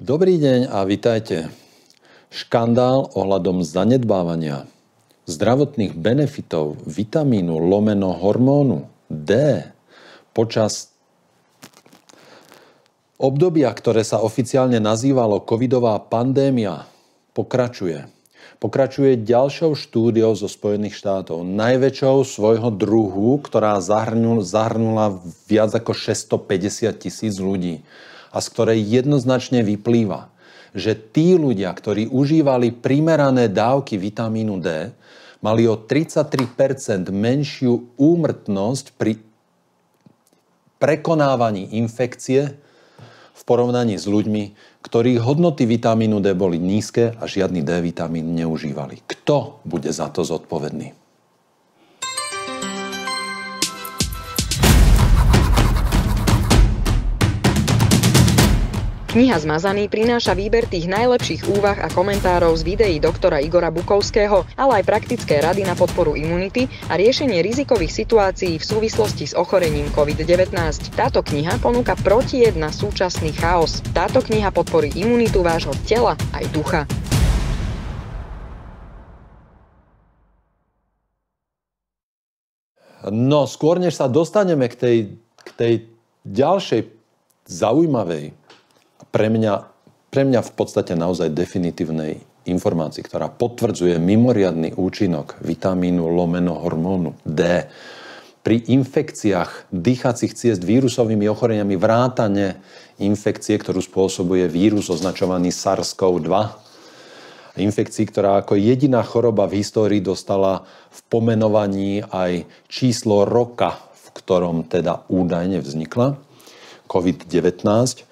Dobrý deň a vitajte. Škandál ohľadom zanedbávania zdravotných benefitov vitamínu lomeno hormónu D počas obdobia, ktoré sa oficiálne nazývalo covidová pandémia, pokračuje. Pokračuje ďalšou štúdiou zo Spojených štátov, najväčšou svojho druhu, ktorá zahrnula viac ako 650 000 ľudí a z ktorej jednoznačne vyplýva, že tí ľudia, ktorí užívali primerané dávky vitamínu D, mali o 33% menšiu úmrtnosť pri prekonávaní infekcie v porovnaní s ľuďmi, ktorých hodnoty vitamínu D boli nízke a žiadny D vitamín neužívali. Kto bude za to zodpovedný? Kniha Zmazaný prináša výber tých najlepších úvah a komentárov z videí doktora Igora Bukovského, ale aj praktické rady na podporu imunity a riešenie rizikových situácií v súvislosti s ochorením COVID-19. Táto kniha ponúka protijed na súčasný chaos. Táto kniha podporí imunitu vášho tela aj ducha. No, skôr než sa dostaneme k tej ďalšej zaujímavej, pre mňa v podstate naozaj definitívnej informácii, ktorá potvrdzuje mimoriadny účinok vitamínu lomeno hormónu D pri infekciách dýchacích ciest vírusovými ochoreniami vrátane infekcie, ktorú spôsobuje vírus označovaný SARS-CoV-2. Infekcii, ktorá ako jediná choroba v histórii dostala v pomenovaní aj číslo roka, v ktorom teda údajne vznikla, COVID-19.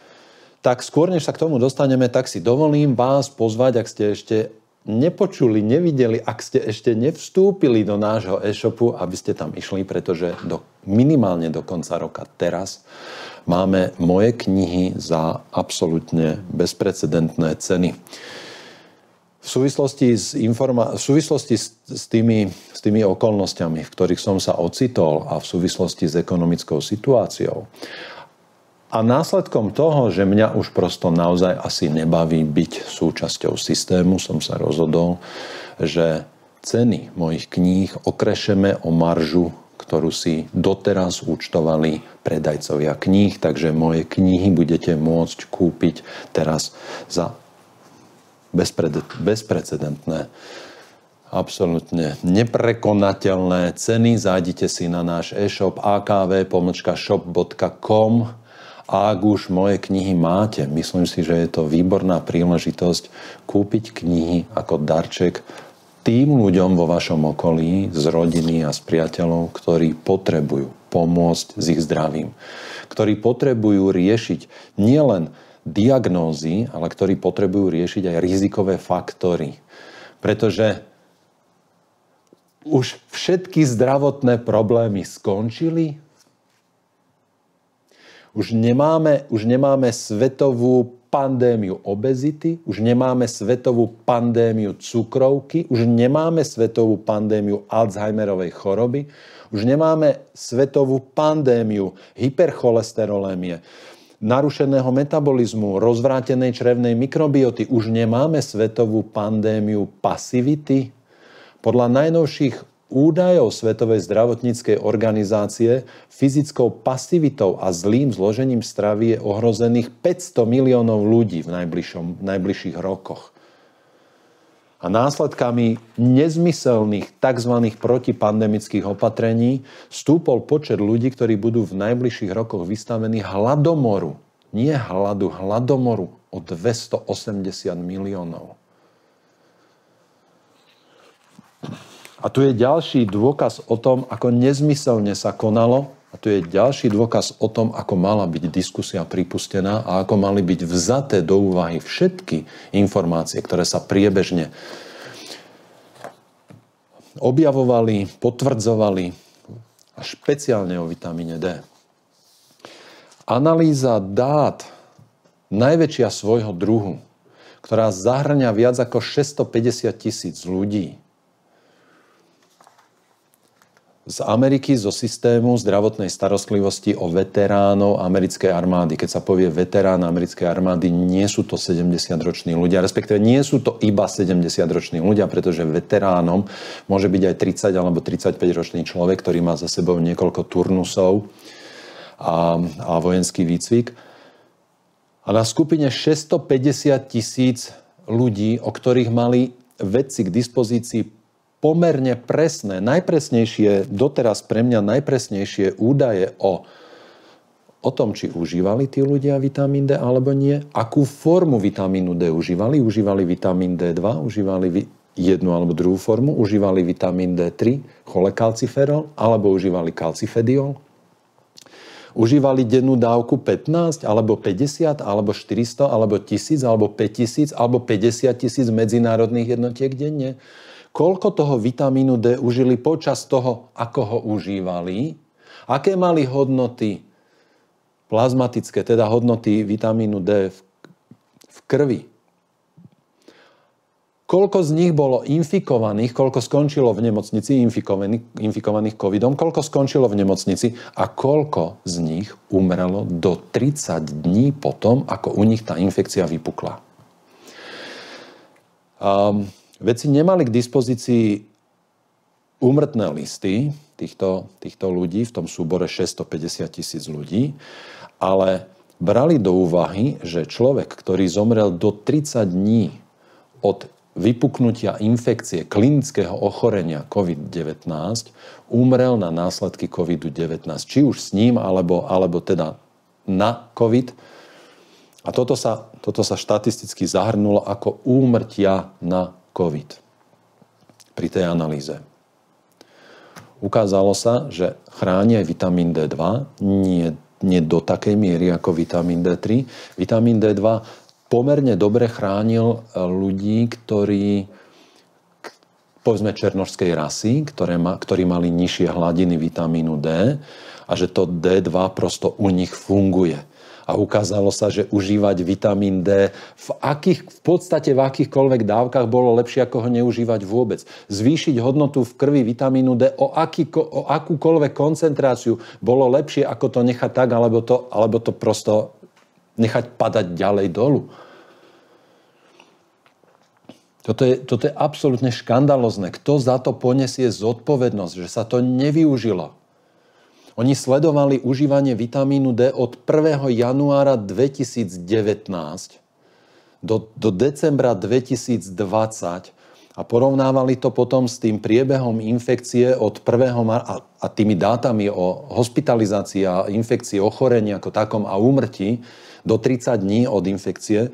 Tak skôr, než sa k tomu dostaneme, tak si dovolím vás pozvať, ak ste ešte nepočuli, nevideli, ak ste ešte nevstúpili do nášho e-shopu, aby ste tam išli, pretože minimálne do konca roka teraz máme moje knihy za absolútne bezprecedentné ceny. V súvislosti s tými okolnostiami, v ktorých som sa ocitol a v súvislosti s ekonomickou situáciou, a následkom toho, že mňa už prosto naozaj asi nebaví byť súčasťou systému, som sa rozhodol, že ceny mojich kníh okrešeme o maržu, ktorú si doteraz účtovali predajcovia kníh, takže moje knihy budete môcť kúpiť teraz za bezprecedentné, absolútne neprekonateľné ceny. Zájdite si na náš e-shop akv.shop.com. A ak už moje knihy máte, myslím si, že je to výborná príležitosť kúpiť knihy ako darček tým ľuďom vo vašom okolí, z rodiny a z priateľov, ktorí potrebujú pomôcť s ich zdravím. Ktorí potrebujú riešiť nielen diagnózy, ale ktorí potrebujú riešiť aj rizikové faktory. Pretože už všetky zdravotné problémy skončili. Už nemáme svetovú pandémiu obezity, už nemáme svetovú pandémiu cukrovky, už nemáme svetovú pandémiu Alzheimerovej choroby, už nemáme svetovú pandémiu hypercholesterolémie, narušeného metabolizmu, rozvrátenej črevnej mikrobioty, už nemáme svetovú pandémiu pasivity. Podľa najnovších údajov Svetovej zdravotníckej organizácie fyzickou pasivitou a zlým zložením stravy je ohrozených 500 miliónov ľudí v najbližších rokoch. A následkami nezmyselných tzv. Protipandemických opatrení stúpol počet ľudí, ktorí budú v najbližších rokoch vystavení hladomoru. Nie hladu, hladomoru o 280 miliónov. A tu je ďalší dôkaz o tom, ako nezmyselne sa konalo. A tu je ďalší dôkaz o tom, ako mala byť diskusia pripustená a ako mali byť vzaté do úvahy všetky informácie, ktoré sa priebežne objavovali, potvrdzovali, a špeciálne o vitamíne D. Analýza dát najväčšia svojho druhu, ktorá zahŕňa viac ako 650 000 ľudí, z Ameriky, zo systému zdravotnej starostlivosti o veteránov americkej armády. Keď sa povie veterán americkej armády, nie sú to 70-roční ľudia, respektíve nie sú to iba 70-roční ľudia, pretože veteránom môže byť aj 30 alebo 35-ročný človek, ktorý má za sebou niekoľko turnusov a vojenský výcvik. A na skupine 650 000 ľudí, o ktorých mali vedci k dispozícii pomerne presné, najpresnejšie, doteraz pre mňa najpresnejšie údaje o tom, či užívali tí ľudia vitamín D alebo nie, akú formu vitamínu D užívali. Užívali vitamín D2, užívali jednu alebo druhú formu, užívali vitamín D3, cholekalciferol, alebo užívali kalcifediol. Užívali dennú dávku 15, alebo 50, alebo 400, alebo 1000, alebo 5000, alebo 50 000 medzinárodných jednotiek denne. Koľko toho vitamínu D užili počas toho, ako ho užívali, aké mali hodnoty plazmatické, teda hodnoty vitamínu D v krvi. Koľko z nich bolo infikovaných, koľko skončilo v nemocnici infikovaných covidom, koľko skončilo v nemocnici a koľko z nich umrelo do 30 dní potom, ako u nich tá infekcia vypukla. Vedci nemali k dispozícii úmrtné listy týchto ľudí, v tom súbore 650 000 ľudí, ale brali do úvahy, že človek, ktorý zomrel do 30 dní od vypuknutia infekcie klinického ochorenia COVID-19, umrel na následky COVID-19. Či už s ním, alebo teda na COVID. A toto sa štatisticky zahrnulo ako úmrtia na COVID pri tej analýze. Ukázalo sa, že chráni aj vitamín D2, nie do takej miery ako vitamín D3. Vitamín D2 pomerne dobre chránil ľudí, ktorí, povedzme, černošskej rasy, ktorí mali nižšie hladiny vitamínu D a že to D2 prosto u nich funguje. A ukázalo sa, že užívať vitamín D v akýchkoľvek dávkach bolo lepšie, ako ho neužívať vôbec. Zvýšiť hodnotu v krvi vitamínu D o akúkoľvek koncentráciu bolo lepšie, ako to nechať tak, alebo to prosto nechať padať ďalej dolu. Toto je absolútne škandalózne. Kto za to poniesie zodpovednosť, že sa to nevyužilo? Oni sledovali užívanie vitamínu D od 1. januára 2019 do decembra 2020 a porovnávali to potom s tým priebehom infekcie od 1. marca a tými dátami o hospitalizácii a infekcii, ochorení ako takom a úmrtí do 30 dní od infekcie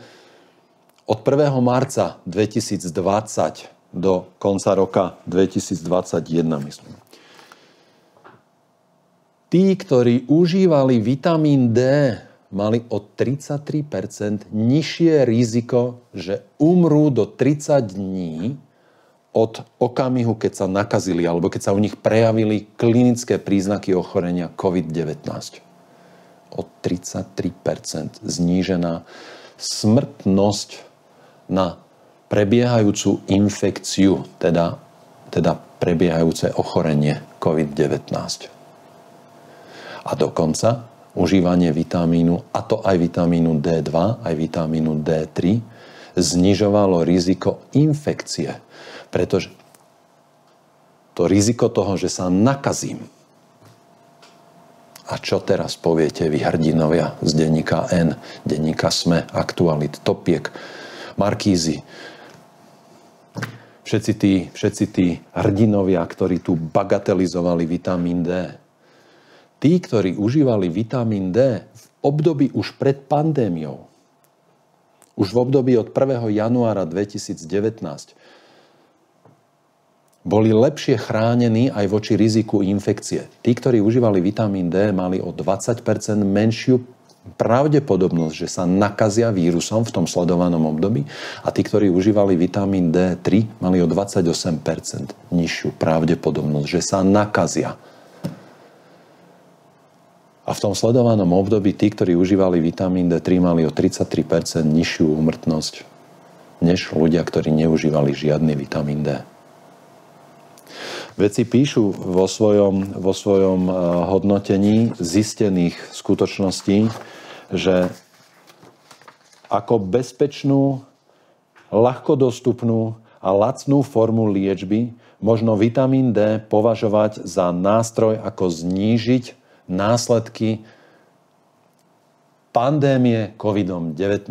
od 1. marca 2020 do konca roka 2021, myslím. Tí, ktorí užívali vitamín D, mali o 33% nižšie riziko, že umrú do 30 dní od okamihu, keď sa nakazili alebo keď sa u nich prejavili klinické príznaky ochorenia COVID-19. O 33% znížená smrtnosť na prebiehajúcu infekciu, teda prebiehajúce ochorenie COVID-19. A dokonca užívanie vitamínu, a to aj vitamínu D2, aj vitamínu D3, znižovalo riziko infekcie. Pretože to riziko toho, že sa nakazím. A čo teraz poviete vy hrdinovia z denníka N, denníka SME, Aktualit, Topiek, Markízy? Všetci tí hrdinovia, ktorí tu bagatelizovali vitamín D. Tí, ktorí užívali vitamín D v období už pred pandémiou, už v období od 1. januára 2019, boli lepšie chránení aj voči riziku infekcie. Tí, ktorí užívali vitamín D, mali o 20% menšiu pravdepodobnosť, že sa nakazia vírusom v tom sledovanom období a tí, ktorí užívali vitamín D3, mali o 28% nižšiu pravdepodobnosť, že sa nakazia. A v tom sledovanom období tí, ktorí užívali vitamín D3, mali o 33% nižšiu úmrtnosť než ľudia, ktorí neužívali žiadny vitamín D. Vedci píšu vo svojom hodnotení zistených skutočností, že ako bezpečnú, ľahko dostupnú a lacnú formu liečby možno vitamín D považovať za nástroj, ako znížiť následky pandémie COVID-19.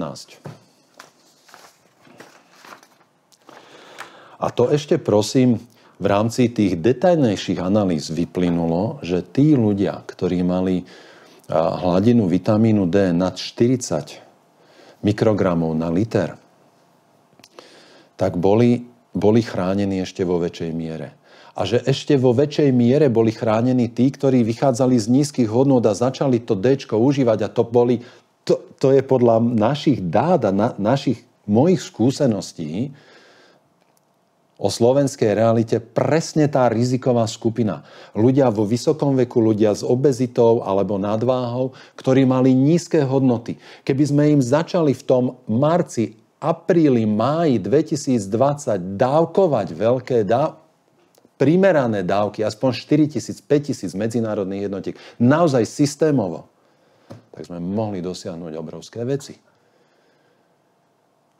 A to ešte prosím, v rámci tých detailnejších analýz vyplynulo, že tí ľudia, ktorí mali hladinu vitamínu D nad 40 mikrogramov na liter, tak boli chránení ešte vo väčšej miere. A že ešte vo väčšej miere boli chránení tí, ktorí vychádzali z nízkych hodnôt a začali to Dčko užívať. A to je podľa našich dát a mojich skúseností o slovenskej realite presne tá riziková skupina. Ľudia vo vysokom veku, ľudia s obezitou alebo nadváhou, ktorí mali nízke hodnoty. Keby sme im začali v tom marci, apríli, máji 2020 dávkovať primerané dávky, aspoň 4 000, 5 000 medzinárodných jednotiek, naozaj systémovo, tak sme mohli dosiahnuť obrovské veci.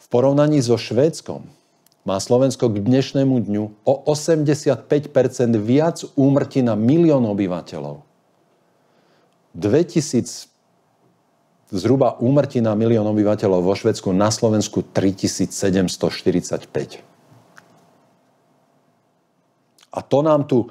V porovnaní so Švédskom má Slovensko k dnešnému dňu o 85% viac úmrtí na milión obyvateľov. 2000 zhruba úmrtí na milión obyvateľov vo Švédsku, na Slovensku 3745. A to nám tu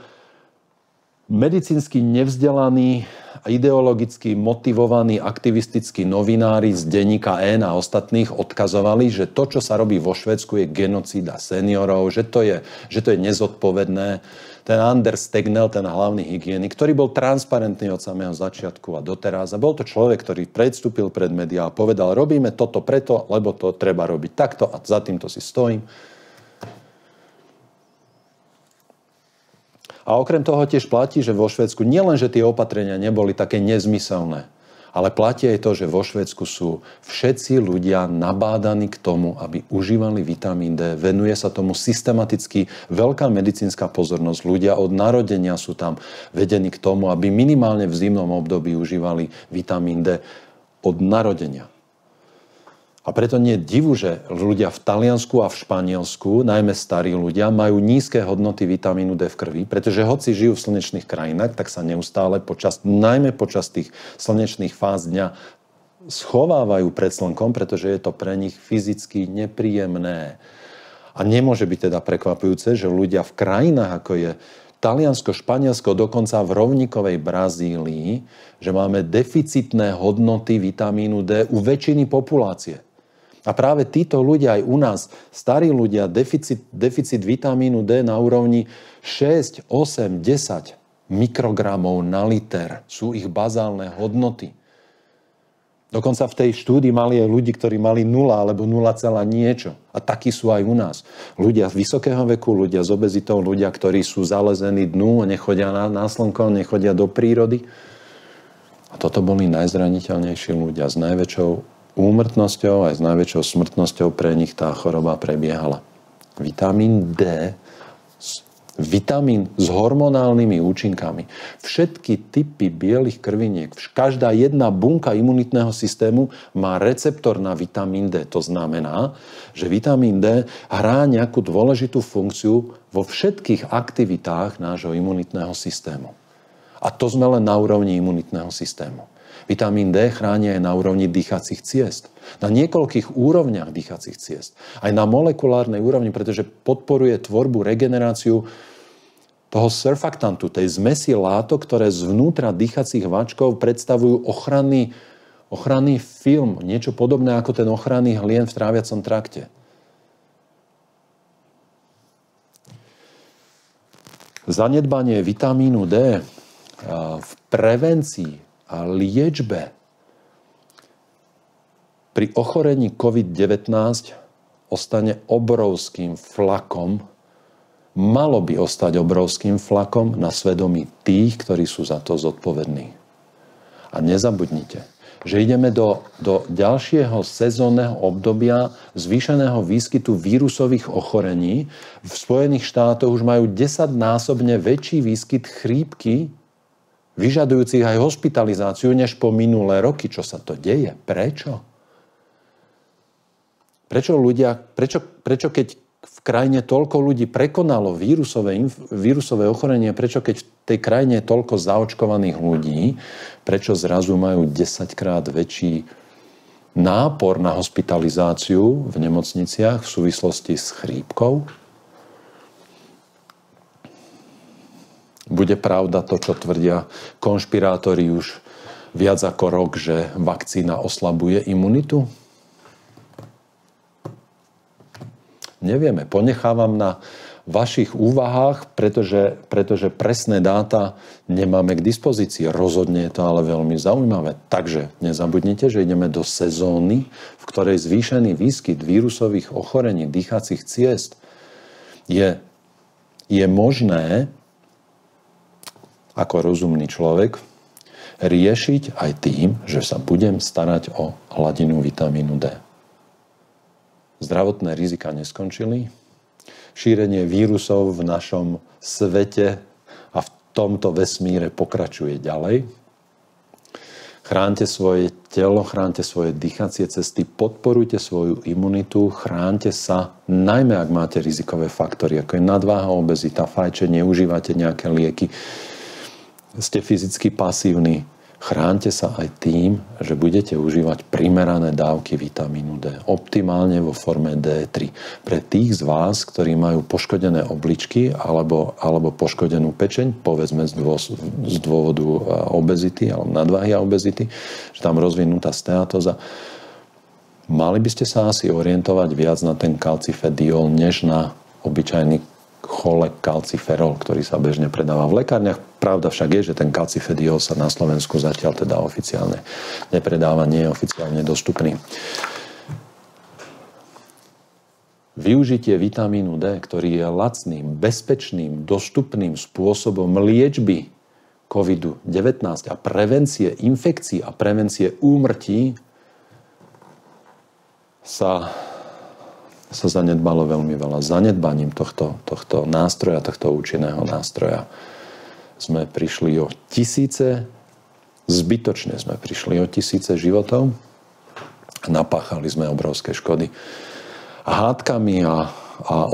medicínsky nevzdelaní, ideologicky motivovaní aktivistickí novinári z denníka N a ostatných odkazovali, že to, čo sa robí vo Švédsku, je genocída seniorov, že to je nezodpovedné. Ten Anders Tegnell, ten hlavný hygienik, ktorý bol transparentný od samého začiatku a doteraz. A bol to človek, ktorý predstúpil pred médiá a povedal, robíme toto preto, lebo to treba robiť takto a za týmto si stojím. A okrem toho tiež platí, že vo Švédsku nielen, že tie opatrenia neboli také nezmyselné, ale platí aj to, že vo Švédsku sú všetci ľudia nabádaní k tomu, aby užívali vitamín D. Venuje sa tomu systematicky veľká medicínska pozornosť. Ľudia od narodenia sú tam vedení k tomu, aby minimálne v zimnom období užívali vitamín D od narodenia. A preto nie je divu, že ľudia v Taliansku a v Španielsku, najmä starí ľudia, majú nízke hodnoty vitamínu D v krvi, pretože hoci žijú v slnečných krajinách, tak sa neustále najmä počas tých slnečných fáz dňa schovávajú pred slnkom, pretože je to pre nich fyzicky nepríjemné. A nemôže byť teda prekvapujúce, že ľudia v krajinách, ako je Taliansko, Španielsko, dokonca v rovníkovej Brazílii, že máme deficitné hodnoty vitamínu D u väčšiny populácie. A práve títo ľudia aj u nás, starí ľudia, deficit vitamínu D na úrovni 6, 8, 10 mikrogramov na liter sú ich bazálne hodnoty. Dokonca v tej štúdii mali aj ľudí, ktorí mali 0 alebo 0, niečo. A takí sú aj u nás. Ľudia z vysokého veku, ľudia s obezitou, ľudia, ktorí sú zalezení dnu, nechodia na slnko, nechodia do prírody. A toto boli najzraniteľnejší ľudia s najväčšou úmrtnosťou aj s najväčšou smrtnosťou pre nich tá choroba prebiehala. Vitamín D, vitamín s hormonálnymi účinkami. Všetky typy bielých krviniek, každá jedna bunka imunitného systému má receptor na vitamín D. To znamená, že vitamín D hrá nejakú dôležitú funkciu vo všetkých aktivitách nášho imunitného systému. A to sme len na úrovni imunitného systému. Vitamín D chráni aj na úrovni dýchacích ciest. Na niekoľkých úrovniach dýchacích ciest. Aj na molekulárnej úrovni, pretože podporuje tvorbu, regeneráciu toho surfaktantu, tej zmesi látok, ktoré zvnútra dýchacích váčkov predstavujú ochranný film. Niečo podobné ako ten ochranný hlien v tráviacom trakte. Zanedbanie vitamínu D v prevencii a liečbe pri ochorení COVID-19 ostane obrovským flakom, malo by ostať obrovským flakom na svedomí tých, ktorí sú za to zodpovední. A nezabudnite, že ideme do ďalšieho sezónneho obdobia zvýšeného výskytu vírusových ochorení. V Spojených štátoch už majú 10-násobne väčší výskyt chrípky, vyžadujúcich aj hospitalizáciu, než po minulé roky. Čo sa to deje? Prečo? Prečo keď v krajine toľko ľudí prekonalo vírusové ochorenie, prečo keď v tej krajine je toľko zaočkovaných ľudí, prečo zrazu majú 10-krát väčší nápor na hospitalizáciu v nemocniciach v súvislosti s chrípkou? Bude pravda to, čo tvrdia konšpirátori už viac ako rok, že vakcína oslabuje imunitu? Nevieme. Ponechávam na vašich úvahách, pretože presné dáta nemáme k dispozícii. Rozhodne je to ale veľmi zaujímavé. Takže nezabudnite, že ideme do sezóny, v ktorej zvýšený výskyt vírusových ochorení dýchacích ciest je možné ako rozumný človek riešiť aj tým, že sa budem starať o hladinu vitamínu D. Zdravotné rizika neskončili. Šírenie vírusov v našom svete a v tomto vesmíre pokračuje ďalej. Chránte svoje telo, chránte svoje dýchacie cesty, podporujte svoju imunitu, chránte sa, najmä ak máte rizikové faktory, ako je nadváha, obezita, fajčenie, užívate nejaké lieky, ste fyzicky pasívni. Chránte sa aj tým, že budete užívať primerané dávky vitamínu D. Optimálne vo forme D3. Pre tých z vás, ktorí majú poškodené obličky alebo poškodenú pečeň, povedzme z dôvodu obezity alebo nadváhy a obezity, že tam rozvinutá steatóza, mali by ste sa asi orientovať viac na ten kalcifediol, než na obyčajný cholek kalciferol, ktorý sa bežne predáva v lekárniach. Pravda však je, že ten kalcifediol sa na Slovensku zatiaľ teda oficiálne nepredáva, nie je oficiálne dostupný. Využitie vitamínu D, ktorý je lacným, bezpečným, dostupným spôsobom liečby COVID-19 a prevencie infekcií a prevencie úmrtí sa zanedbalo veľmi veľa. Zanedbaním tohto nástroja, tohto účinného nástroja sme prišli o tisíce, zbytočne sme prišli o tisíce životov a napáchali sme obrovské škody. A hádkami a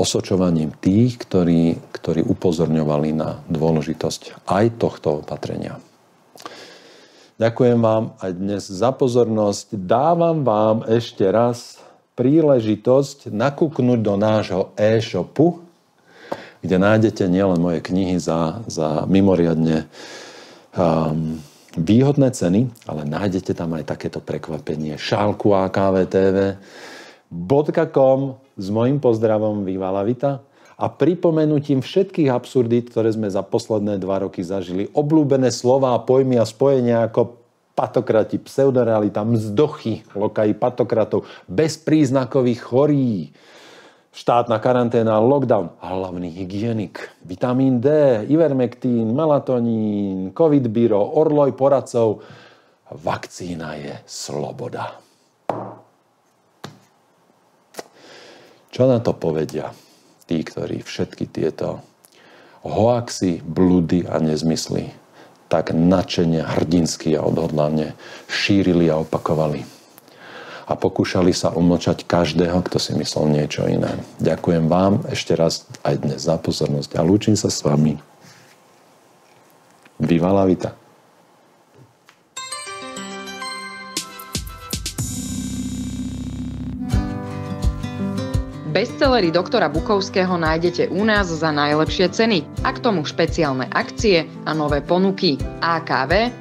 osočovaním tých, ktorí upozorňovali na dôležitosť aj tohto opatrenia. Ďakujem vám aj dnes za pozornosť. Dávam vám ešte raz príležitosť nakúknuť do nášho e-shopu, kde nájdete nielen moje knihy za mimoriadne výhodné ceny, ale nájdete tam aj takéto prekvapenie. Šálku akvtv.com s mojím pozdravom Viva la Vita a pripomenutím všetkých absurdít, ktoré sme za posledné 2 roky zažili. Obľúbené slová, pojmy a spojenia ako patokrati, pseudorealita, mzdochy, lokaji patokratov, bezpríznakových chorí, štátna karanténa, lockdown, hlavný hygienik, vitamín D, ivermektín, melatonín, covid biro, orloj poradcov. Vakcína je sloboda. Čo na to povedia tí, ktorí všetky tieto hoaxy, bludy a nezmysly tak nadšene, hrdinsky a odhodlane šírili a opakovali. A pokúšali sa umlčať každého, kto si myslel niečo iné. Ďakujem vám ešte raz aj dnes za pozornosť a lúčim sa s vami. Viva la Vita. Bestsellery doktora Bukovského nájdete u nás za najlepšie ceny a k tomu špeciálne akcie a nové ponuky. akv.shop.com